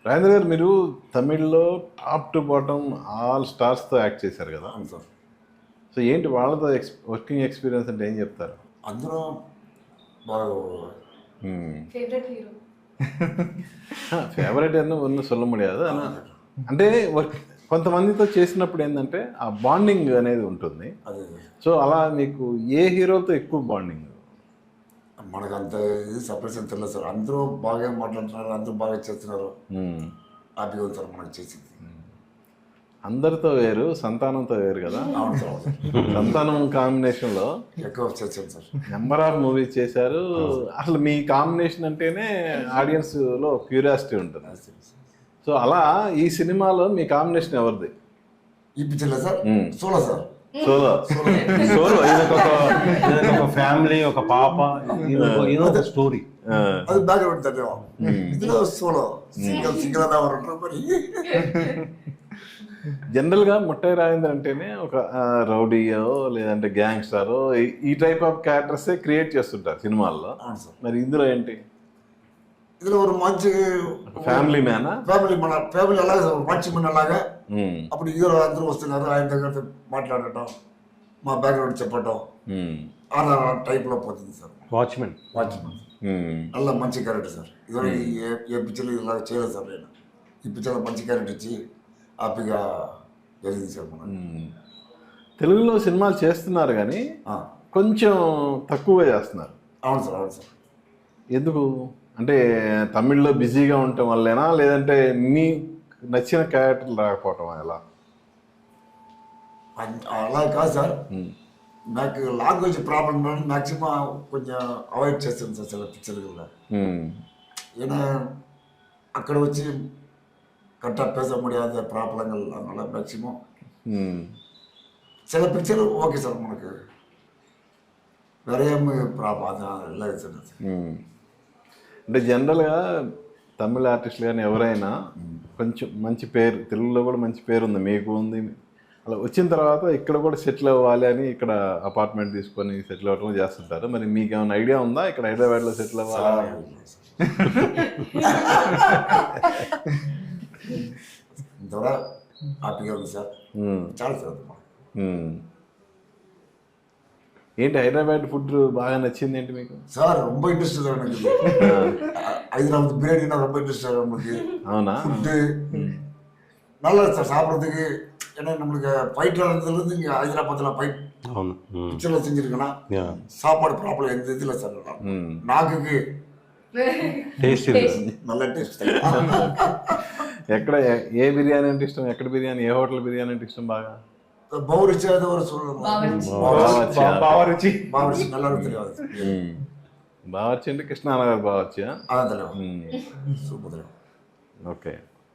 రాజేంద్ర గారు, మీరు తమిళ్లో top to bottom all స్టార్స్తో యాక్ట్ చేశారు కదా. అవును సార్. సో ఏంటి వాళ్ళతో వర్కింగ్ ఎక్స్పీరియన్స్ అంటే ఏం చెప్తారు? అందరూ బాగా ఫేవరెట్ హీరో ఫేవరెట్ అని ఒన్ను சொல்ல முடியாது అంటే కొంతమందితో చేసినప్పుడు ఏంటంటే ఆ బాండింగ్ అనేది ఉంటుంది. అదే సో అలా మీకు ఏ హీరోతో ఎక్కువ బాండింగ్? మనకు అంత ఇది సపరేషన్ తెలియదు సార్. అందరూ బాగా మాట్లాడుతున్నారు, అందరూ బాగా చేస్తున్నారు, హ్యాపీగా ఉంది సార్ మనకు చేసింది. అందరితో వేరు, సంతానంతో వేరు కదా. అవును సార్, అవును సార్. సంతానం కాంబినేషన్లో ఎక్కువ చేసాను సార్. నెంబర్ ఆఫ్ మూవీస్ చేశారు. అసలు మీ కాంబినేషన్ అంటేనే ఆడియన్స్లో క్యూరియాసిటీ ఉంటుంది. సో అలా ఈ సినిమాలో మీ కాంబినేషన్ ఎవరిది? ఈ పిక్చర్లో sir solo sir. Solo solo ఒక ఫ్యామిలీ, ఒక పాప, ఏదో ఒక స్టోరీ. అది బ్యాక్గ్రౌండ్ తగ్గ ఇందులో సోలో సింగిల్ అలా ఉంటారు. మరి జనరల్గా ముట్టై రాజేంద్ర అంటేనే ఒక రౌడీయో లేదంటే గ్యాంగ్స్టరో ఈ టైప్ ఆఫ్ క్యారెక్టర్సే క్రియేట్ చేస్తుంటారు సినిమాల్లో. అవును సార్. మరి ఇందులో ఏంటి? ఇందులో ఒక మంచి ఫ్యామిలీ మ్యానా? ఫ్యామిలీ అలాగే సార్, మంచి మన అలాగా. అప్పుడు హీరో అందరూ వస్తున్నారు, ఆయన దగ్గర మాట్లాడటం, మా బ్యాక్గ్రౌండ్ చెప్పటం, అలా టైప్లో పోతుంది సార్. వాచ్మెన్ అలా మంచి క్యారెక్టర్ సార్. ఇదో ఏ పిక్చర్లో ఇలా చేయలేదు సార్. నేను ఈ పిక్చర్లో మంచి క్యారెక్టర్ ఇచ్చి హ్యాపీగా జరిగింది సార్. మనం తెలుగులో సినిమాలు చేస్తున్నారు కానీ కొంచెం తక్కువగా చేస్తున్నారు. అవును సార్, అవును సార్. ఎందుకు అంటే తమిళ్లో బిజీగా ఉండటం వల్లేనా, లేదంటే మీ నచ్చిన క్యారెక్టర్లు రాకపోవటం ఎలా? అలా కాదు సార్, నాకు లాంగ్వేజ్ ప్రాబ్లం మ్యాక్సిమం కొంచెం అవాయిడ్ చేస్తాను సార్ చాలా పిక్చర్లో. ஏன்னா అక్కడ వచ్చి கரெக்டாக பேச முடியாத ப்ராப்ளங்கள், அதனால மேக்சிமம் சில பிக்சர் ஓகே சார் మనకు వేరే ప్రాబ్లం అదే లేదు సార్. అంటే జనరల్గా తమిళ ఆర్టిస్టులు కానీ ఎవరైనా కొంచెం మంచి పేరు, తెలుగులో కూడా మంచి పేరు ఉంది, మీకు ఉంది. అలా వచ్చిన తర్వాత ఇక్కడ కూడా సెటిల్ అవ్వాలి అని ఇక్కడ అపార్ట్మెంట్ తీసుకొని సెటిల్ అవ్వడం చేస్తుంటారు. మరి మీకు ఏమైనా ఐడియా ఉందా ఇక్కడ హైదరాబాద్లో సెటిల్ అవ్వాలి? ఇంతవరా హ్యాపీగా ఉంది సార్. చాలా సార్. ఏంటి హైదరాబాద్ ఫుడ్ బాగా నచ్చింది ఏంటి మీకు? సార్ ரொம்ப ఇంట్రెస్ట్ సార్ నాకు. ஹைதராபாத் பிரியாணினா ரொம்ப இன்ட்ரெஸ்ட் சார் நமக்கு. అవునా? ஃபுட்டு நல்லா சார் சாப்பிட்றதுக்கு. ஏன்னா நம்மளுக்கு ஃபைட்டில் இருந்ததுலேருந்து இங்கே ஹைதராபாத்தில் ஃபைட் பிக்சரில் செஞ்சுருக்கேன்னா சாப்பாடு ப்ராப்ளம் எந்த இதில் சார் நாக்குக்கு நல்ல టేస్ట్. ఎక్కడ ఏ బిర్యానీ అంటే ఇష్టం? ఎక్కడ బిర్యానీ, ఏ హోటల్ బిర్యానీ అంటే ఇష్టం బాగా? బావరుచి అది ఒక బావరుచి நல்லா தெரியாது. బావర్చి అంటే కృష్ణానగర్ బావర్చి. అదే సూపర్. ఓకే.